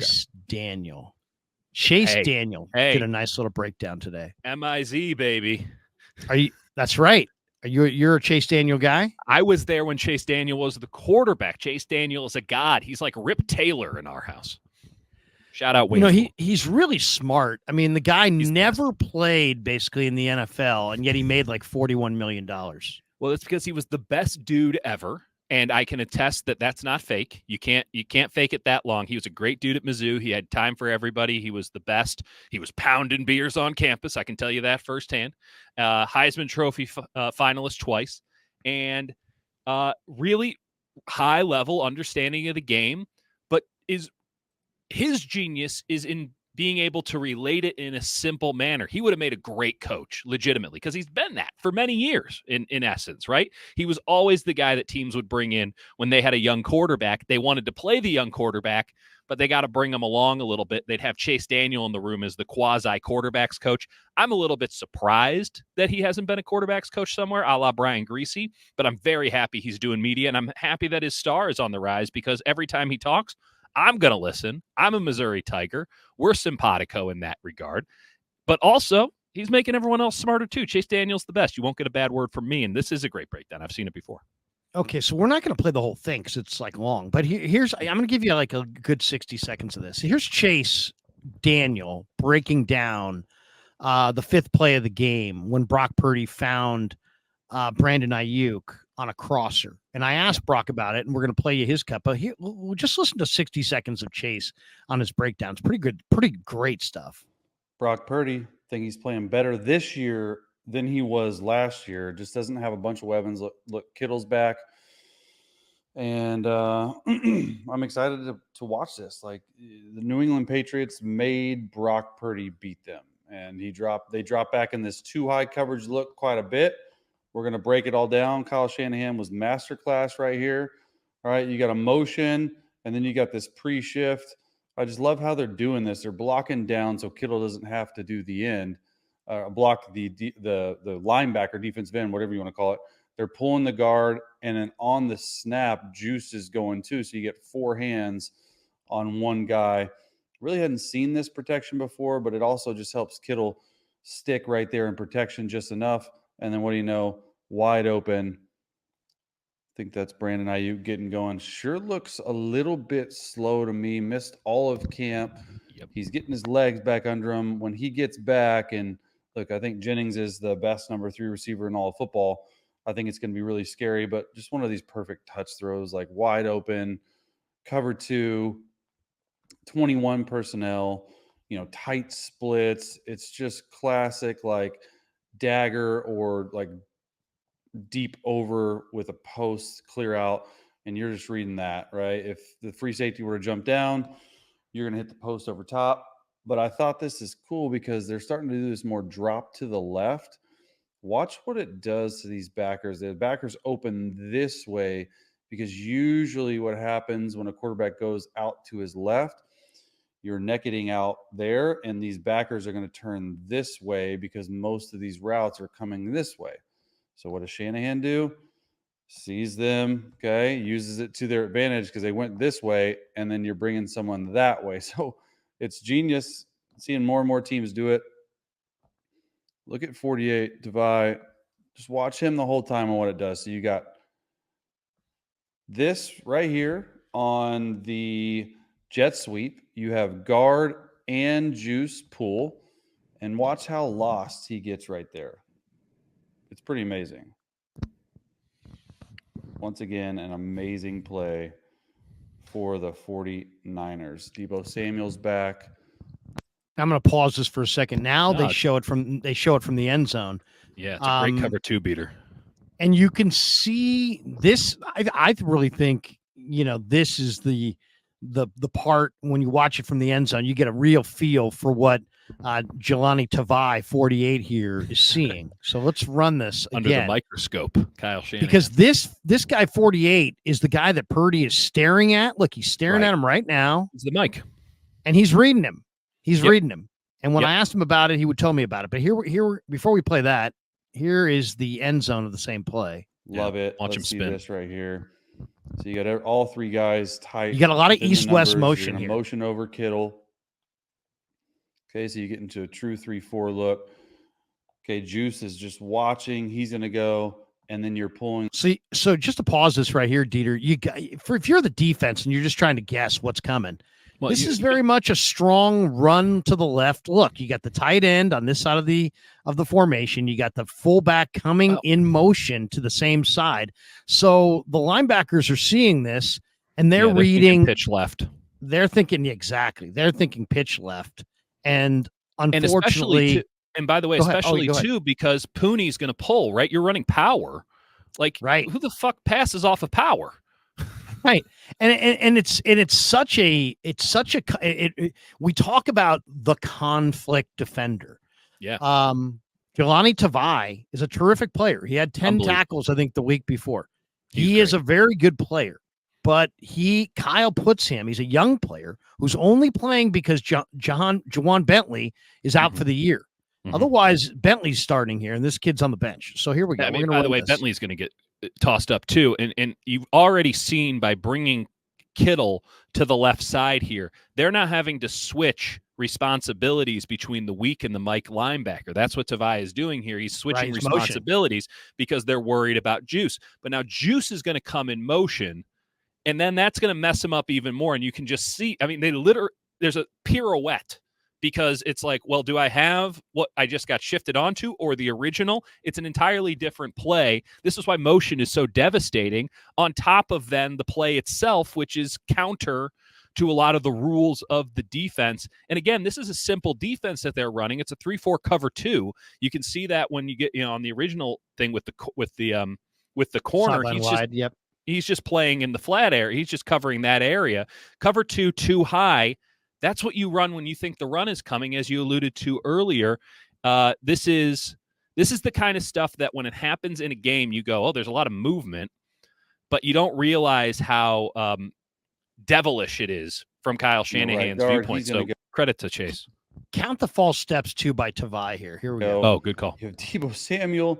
Chase Daniel. Chase Daniel did a nice little breakdown today. MIZ, baby. That's right. You're a Chase Daniel guy? I was there when Chase Daniel was the quarterback. Chase Daniel is a god. He's like Rip Taylor in our house. Shout out Wayne. He's really smart. I mean, the guy never played basically in the NFL, and yet he made like $41 million. Well, it's because he was the best dude ever. And I can attest that that's not fake. You can't fake it that long. He was a great dude at Mizzou. He had time for everybody. He was the best. He was pounding beers on campus. I can tell you that firsthand. Heisman Trophy finalist twice. And really high-level understanding of the game. But his genius is in being able to relate it in a simple manner. He would have made a great coach, legitimately, because he's been that for many years, in essence, right? He was always the guy that teams would bring in when they had a young quarterback. They wanted to play the young quarterback, but they got to bring him along a little bit. They'd have Chase Daniel in the room as the quasi-quarterbacks coach. I'm a little bit surprised that he hasn't been a quarterbacks coach somewhere, a la Brian Griese, but I'm very happy he's doing media, and I'm happy that his star is on the rise, because every time he talks, I'm going to listen. I'm a Missouri Tiger. We're simpatico in that regard. But also, he's making everyone else smarter too. Chase Daniel's the best. You won't get a bad word from me, and this is a great breakdown. I've seen it before. Okay, so we're not going to play the whole thing because it's like long. But I'm going to give you like a good 60 seconds of this. Here's Chase Daniel breaking down the fifth play of the game when Brock Purdy found Brandon Ayuk on a crosser. And I asked Brock about it, and we're going to play you his cut. But here, we'll just listen to 60 seconds of Chase on his breakdowns. Pretty good, pretty great stuff. Brock Purdy, I think he's playing better this year than he was last year. Just doesn't have a bunch of weapons. Look, Kittle's back. And I'm excited to watch this. Like, the New England Patriots made Brock Purdy beat them. And they dropped back in this too high coverage look quite a bit. We're going to break it all down. Kyle Shanahan was masterclass right here. All right, you got a motion, and then you got this pre-shift. I just love how they're doing this. They're blocking down so Kittle doesn't have to do the end, block the linebacker, defensive end, whatever you want to call it. They're pulling the guard, and then on the snap, Juice is going too. So you get four hands on one guy. Really hadn't seen this protection before, but it also just helps Kittle stick right there in protection just enough. And then what do you know? Wide open. I think that's Brandon Ayuk getting going. Sure looks a little bit slow to me. Missed all of camp. Yep. He's getting his legs back under him. When he gets back, and look, I think Jennings is the best number 3 receiver in all of football. I think it's going to be really scary, but just one of these perfect touch throws, like wide open, cover 2, 21 personnel, tight splits. It's just classic, like dagger or like deep over with a post clear out, and you're just reading that, right? If the free safety were to jump down, you're going to hit the post over top. But I thought this is cool because they're starting to do this more drop to the left. Watch what it does to these backers. The backers open this way because usually what happens when a quarterback goes out to his left, you're necketing out there, and these backers are going to turn this way because most of these routes are coming this way. So what does Shanahan do? Sees them, okay, uses it to their advantage because they went this way, and then you're bringing someone that way. So it's genius. Seeing more and more teams do it. Look at 48, Devy. Just watch him the whole time and what it does. So you got this right here on the jet sweep. You have guard and Juice pull, and watch how lost he gets right there. It's pretty amazing. Once again, an amazing play for the 49ers. Deebo Samuel's back. I'm going to pause this for a second. Now they show it from the end zone. Yeah, it's a great cover 2 beater. And you can see this. I really think, this is the part when you watch it from the end zone, you get a real feel for what Jelani Tavai 48 here is seeing. So let's run this under again. The microscope, Kyle Shanahan. Because this guy 48 is the guy that Purdy is staring at. Look, he's staring at him right now. It's the mic. And he's reading him. He's reading him. And when I asked him about it, he would tell me about it. But here, before we play that, here is the end zone of the same play. Love it. Watch him spin. This right here. So you got all three guys tight. You got a lot of within the east-west numbers. motion You're gonna here. motion over Kittle. Okay, so you get into a true 3-4 look. Okay, Juice is just watching. He's going to go, and then you're pulling. See, so just to pause this right here, Dieter, you got, if you're the defense and you're just trying to guess what's coming, Well, this is very much a strong run to the left. Look, you got the tight end on this side of the formation. You got the fullback coming in motion to the same side. So the linebackers are seeing this, and they're reading pitch left. They're thinking exactly. They're thinking pitch left, and unfortunately. And by the way, especially too, because Poonie's going to pull, right? You're running power. Like, right. Who the fuck passes off of power? Right. And it's such a we talk about the conflict defender. Yeah. Jelani Tavai is a terrific player. He had 10 tackles, I think, the week before. He is a very good player, but Kyle puts him, he's a young player who's only playing because Jawan Bentley is out for the year. Otherwise, Bentley's starting here, and this kid's on the bench. So here we go. I mean, by the way, Bentley's going to get tossed up too, and you've already seen by bringing Kittle to the left side here, they're now having to switch responsibilities between the weak and the Mike linebacker. That's what Tavai is doing here. He's switching responsibilities because they're worried about Juice. But now Juice is going to come in motion, and then that's going to mess him up even more. And you can just see, I mean, there's a pirouette. Because it's like, well, do I have what I just got shifted onto or the original? It's an entirely different play. This is why motion is so devastating, on top of then the play itself, which is counter to a lot of the rules of the defense. And again, this is a simple defense that they're running. It's a 3-4 cover 2. You can see that when you get, on the original thing with the corner. He's just playing in the flat area. He's just covering that area. Cover 2 too high. That's what you run when you think the run is coming, as you alluded to earlier. This is the kind of stuff that when it happens in a game, you go, oh, there's a lot of movement, but you don't realize how devilish it is from Kyle Shanahan's viewpoint. So credit to Chase. Count the false steps, too, by Tavai here. Here we go. Oh, good call. You have Deebo Samuel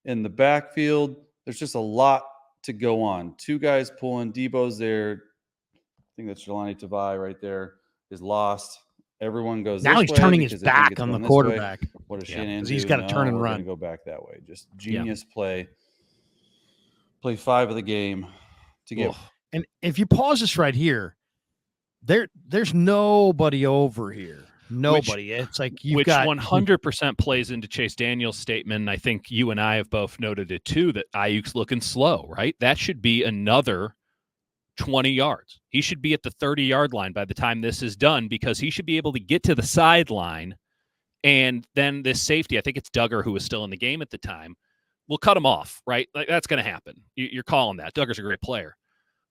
in the backfield. There's just a lot to go on. Two guys pulling. Deebo's there. I think that's Jelani Tavai right there. Is lost. Everyone goes now. This He's way turning his back on the quarterback. What does Shanahan do? He's got to turn and run. Go back that way. Just genius play. Play 5 of the game to get. And if you pause this right here, there's nobody over here. Nobody. It's like you've got 100% plays into Chase Daniel's statement. I think you and I have both noted it too, that Ayuk's looking slow. Right. That should be another 20 yards. He should be at the 30-yard line by the time this is done, because he should be able to get to the sideline, and then this safety, I think it's Duggar, who was still in the game at the time, will cut him off, right? Like, that's going to happen. You're calling that. Duggar's a great player.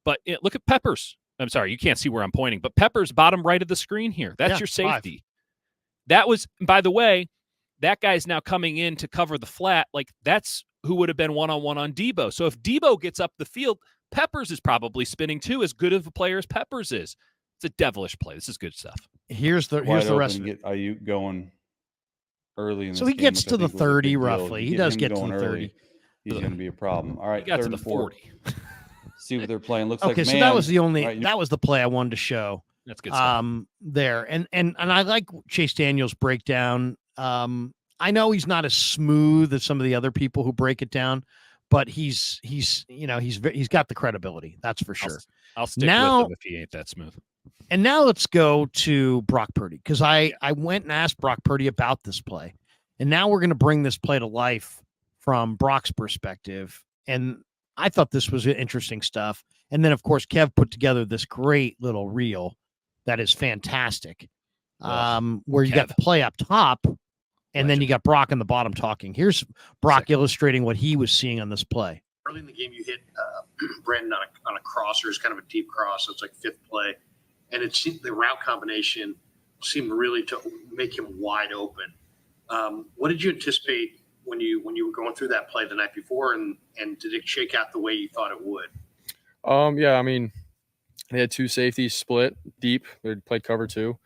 But look at Peppers. I'm sorry, you can't see where I'm pointing, but Peppers bottom right of the screen here. That's your safety. 5. That was, by the way, that guy's now coming in to cover the flat. Like, that's who would have been one-on-one on Deebo. So if Deebo gets up the field, Peppers is probably spinning too, as good of a player as Peppers is. It's a devilish play. This is good stuff. Here's the rest of it. Get Ayuk going early in this so he game, gets to the 30 roughly. He does get to the 30. Early, he's going to be a problem. All right, he got to the 40. See what they're playing. Looks okay, like so that was the only that was the play I wanted to show. That's good stuff. There. And I like Chase Daniel's breakdown. I know he's not as smooth as some of the other people who break it down, but he's got the credibility. That's for sure. I'll stick with him if he ain't that smooth. And now let's go to Brock Purdy, because I went and asked Brock Purdy about this play, and now we're going to bring this play to life from Brock's perspective. And I thought this was interesting stuff. And then, of course, Kev put together this great little reel that is fantastic, where you got the play up top, and then you got Brock in the bottom talking. Here's Brock illustrating what he was seeing on this play. Early in the game, you hit Brandon on a crosser. It's kind of a deep cross, so it's like 5th play. And it seemed the route combination seemed really to make him wide open. What did you anticipate when you were going through that play the night before, and did it shake out the way you thought it would? Yeah, I mean, they had 2 safeties split deep. They played cover 2.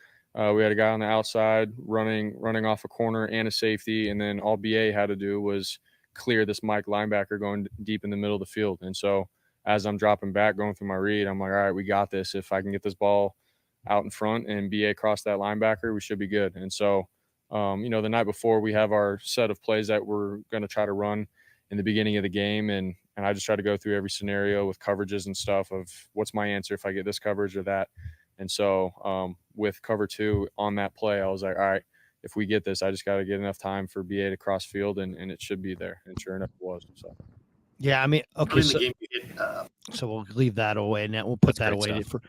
We had a guy on the outside running off a corner and a safety, and then all BA had to do was clear this Mike linebacker going deep in the middle of the field. And so as I'm dropping back, going through my read, I'm like, all right, we got this. If I can get this ball out in front and BA across that linebacker, we should be good. And so, you know, the night before, we have our set of plays that we're going to try to run in the beginning of the game. And I just try to go through every scenario with coverages and stuff of what's my answer if I get this coverage or that. And so with cover 2 on that play, I was like, all right, if we get this, I just got to get enough time for BA to cross field, and it should be there. And sure enough, it was. So. Yeah, I mean, okay, in the game, you hit, so we'll leave that away, and we'll put that That's great away stuff.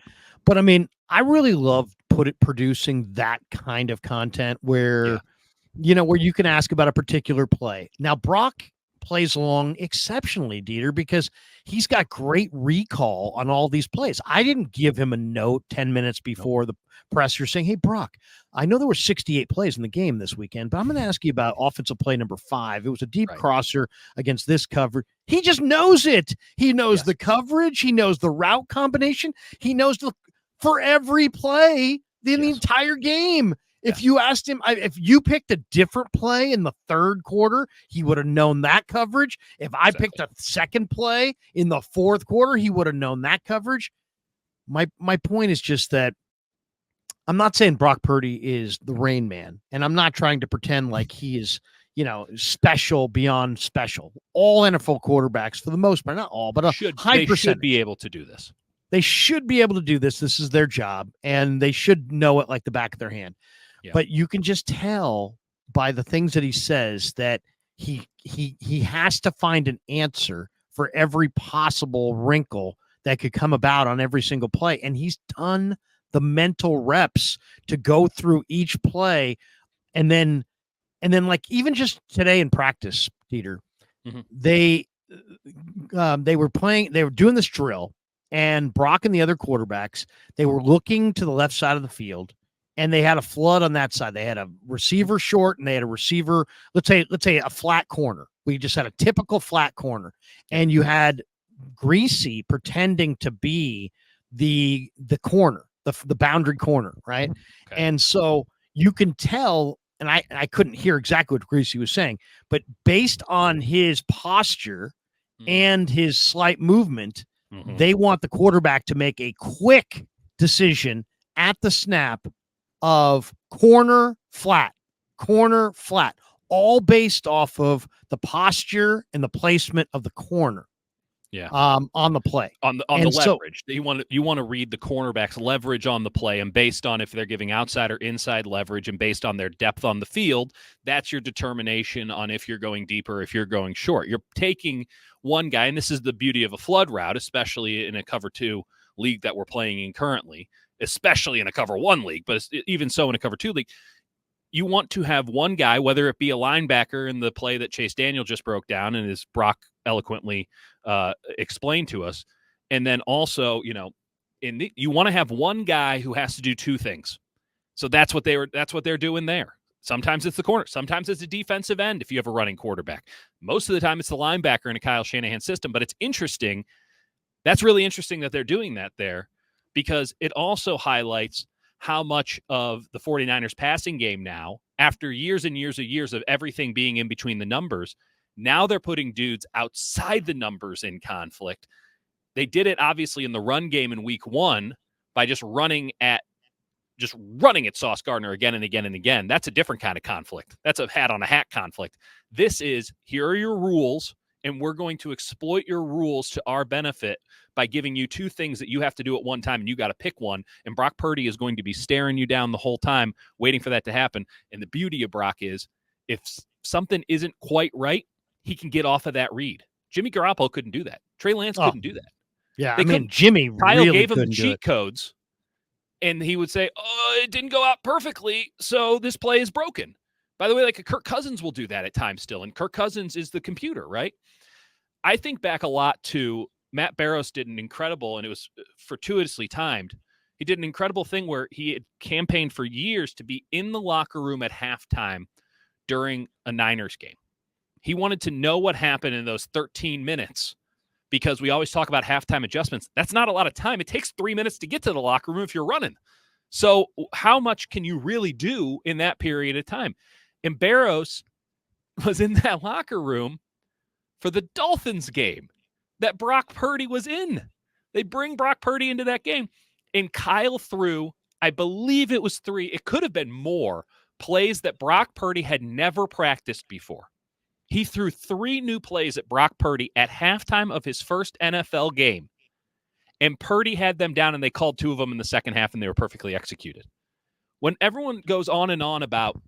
but I mean, I really love producing that kind of content where, you know, where you can ask about a particular play. Now, Brock plays along exceptionally, Dieter, because he's got great recall on all these plays. I didn't give him a note 10 minutes before the presser saying, hey, Brock, I know there were 68 plays in the game this weekend, but I'm going to ask you about offensive play number 5. It was a deep crosser against this cover. He just knows it. He knows the coverage. He knows the route combination. He knows for every play in the entire game. If you asked him, if you picked a different play in the third quarter, he would have known that coverage. If I picked a second play in the fourth quarter, he would have known that coverage. My point is just that I'm not saying Brock Purdy is the Rain Man, and I'm not trying to pretend like he is, you know, special beyond special. All NFL quarterbacks, for the most part, not all, but a high percentage, should be able to do this. They should be able to do this. This is their job, and they should know it like the back of their hand. Yeah. But you can just tell by the things that he says that he has to find an answer for every possible wrinkle that could come about on every single play. And he's done the mental reps to go through each play. And then like even just today in practice, Peter, they were doing this drill, and Brock and the other quarterbacks, they were looking to the left side of the field. And they had a flood on that side. They had a receiver short, and they had a receiver, let's say a flat corner. We just had a typical flat corner. And you had Greasy pretending to be the corner, the boundary corner, right? Okay. And so you can tell, and I couldn't hear exactly what Greasy was saying, but based on his posture and his slight movement, they want the quarterback to make a quick decision at the snap of corner flat, all based off of the posture and the placement of the corner. Yeah. On the play. On the leverage. You want to read the cornerback's leverage on the play, and based on if they're giving outside or inside leverage and based on their depth on the field, that's your determination on if you're going deeper, if you're going short. You're taking one guy, and this is the beauty of a flood route, especially in a cover 2 league that we're playing in currently, especially in a cover 1 league, but even so in a cover 2 league, you want to have one guy, whether it be a linebacker in the play that Chase Daniel just broke down and as Brock eloquently explained to us. And then also, you know, you want to have one guy who has to do 2 things. So that's what they're doing there. Sometimes it's the corner. Sometimes it's a defensive end if you have a running quarterback. Most of the time it's the linebacker in a Kyle Shanahan system, but it's interesting. That's really interesting that they're doing that there, because it also highlights how much of the 49ers passing game now, after years and years of everything being in between the numbers, now they're putting dudes outside the numbers in conflict. They did it obviously in the run game in week 1 by just running at Sauce Gardner again and again and again. That's a different kind of conflict. That's a hat on a hat conflict. This is, here are your rules, and we're going to exploit your rules to our benefit by giving you 2 things that you have to do at one time, and you got to pick one. And Brock Purdy is going to be staring you down the whole time, waiting for that to happen. And the beauty of Brock is, if something isn't quite right, he can get off of that read. Jimmy Garoppolo couldn't do that. Trey Lance couldn't do that. Yeah, I mean, Jimmy Kyle really gave him the couldn't cheat codes, and he would say, "Oh, it didn't go out perfectly, so this play is broken." By the way, like Kirk Cousins will do that at times still, and Kirk Cousins is the computer, right? I think back a lot to Matt Barrows did an incredible, and it was fortuitously timed. He did an incredible thing where he had campaigned for years to be in the locker room at halftime during a Niners game. He wanted to know what happened in those 13 minutes, because we always talk about halftime adjustments. That's not a lot of time. It takes 3 minutes to get to the locker room if you're running. So how much can you really do in that period of time? And Barrows was in that locker room for the Dolphins game. that Brock Purdy was in. They bring Brock Purdy into that game. And Kyle threw, I believe it was 3, it could have been more, plays that Brock Purdy had never practiced before. He threw 3 new plays at Brock Purdy at halftime of his first NFL game. And Purdy had them down, and they called 2 of them in the second half, and they were perfectly executed. When everyone goes on and on about,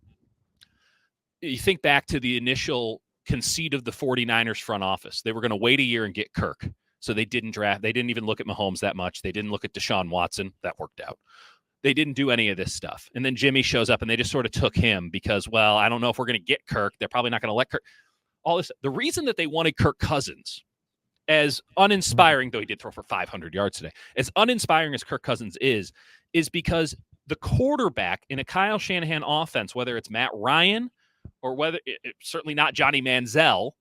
you think back to the initial conceit of the 49ers front office. They were going to wait a year and get Kirk. So they didn't draft. They didn't even look at Mahomes that much. They didn't look at Deshaun Watson. That worked out. They didn't do any of this stuff. And then Jimmy shows up, and they just sort of took him because, well, I don't know if we're going to get Kirk. They're probably not going to let Kirk. All this. The reason that they wanted Kirk Cousins, as uninspiring, though he did throw for 500 yards today, as uninspiring as Kirk Cousins is because the quarterback in a Kyle Shanahan offense, whether it's Matt Ryan or whether certainly not Johnny Manziel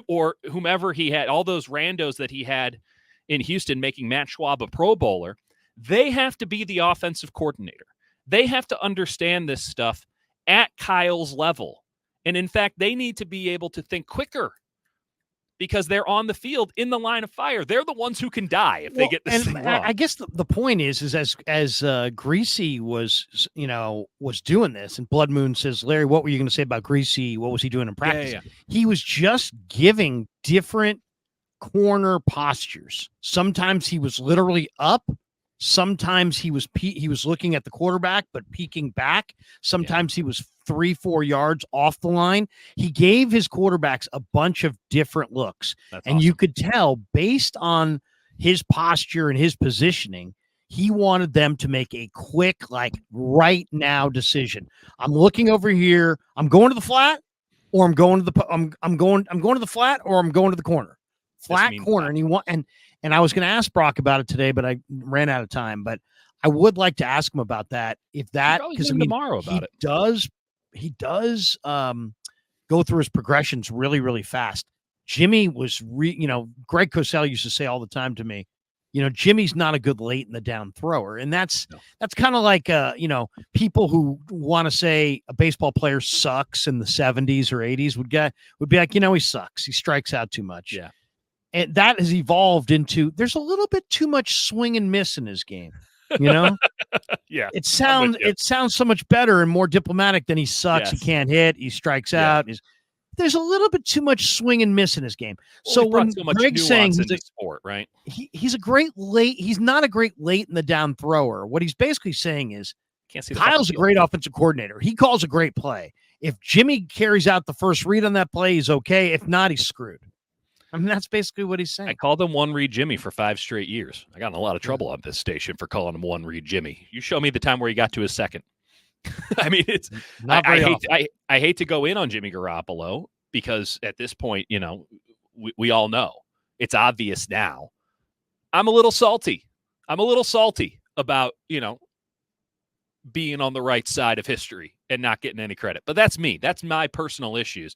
or whomever he had, all those randos that he had in Houston making Matt Schwab a Pro Bowler, they have to be the offensive coordinator. They have to understand this stuff at Kyle's level. And in fact, they need to be able to think quicker because they're on the field in the line of fire. They're the ones who can die if they get this thing wrong. I guess the point is as Greasy was doing this, and Blood Moon says, Larry, what were you going to say about Greasy? What was he doing in practice? Yeah. He was just giving different corner postures. Sometimes he was literally up. Sometimes he was looking at the quarterback, but peeking back. Sometimes he was 3-4 yards off the line. He gave his quarterbacks a bunch of different looks. That's and awesome. You could tell based on his posture and his positioning, he wanted them to make a quick, like right now decision. I'm looking over here. I'm going to the flat, or I'm going to the I'm going to the flat, or I'm going to the corner. Flat corner. And I was going to ask Brock about it today, but I ran out of time. But I would like to ask him about that. If that, because tomorrow about it. He does go through his progressions really, really fast. Jimmy was, Greg Cosell used to say all the time to me, Jimmy's not a good late in the down thrower. And that's kind of like, people who want to say a baseball player sucks in the 70s or 80s would be like, he sucks. He strikes out too much. Yeah. And that has evolved into, there's a little bit too much swing and miss in his game. Yeah. It sounds so much better and more diplomatic than he sucks. Yes. He can't hit. He strikes out. There's a little bit too much swing and miss in his game. Well, so when when much Greg's saying he's a sport, right? He's a great late. He's not a great late in the down thrower. What he's basically saying is Can't see Kyle's a great offensive coordinator. He calls a great play. If Jimmy carries out the first read on that play, he's okay. If not, he's screwed. I mean, that's basically what he's saying. I called him one read Jimmy for 5 straight years. I got in a lot of trouble on this station for calling him one read Jimmy. You show me the time where he got to his second. I mean, it's not very often. I hate to go in on Jimmy Garoppolo because at this point, we all know it's obvious now. I'm a little salty. About, being on the right side of history and not getting any credit. But that's me. That's my personal issues.